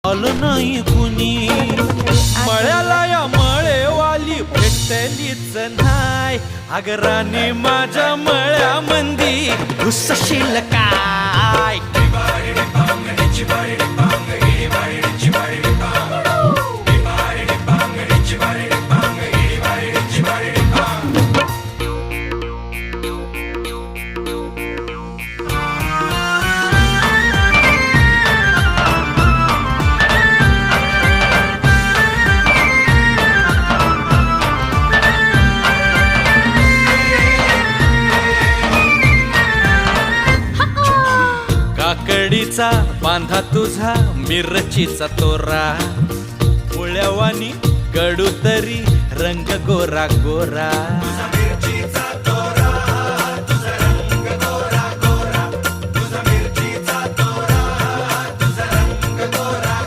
आलं नाही कुणी. मळ्याला या मळेवाली भेटलीच नाय. अग राणी माझ्या मळ्यामंदी घुसशील काय. काकडीचा बांधा तुझा मिरचीचा तोरा. मुळ्यावानी कडू तरी रंग गोरा गोरा.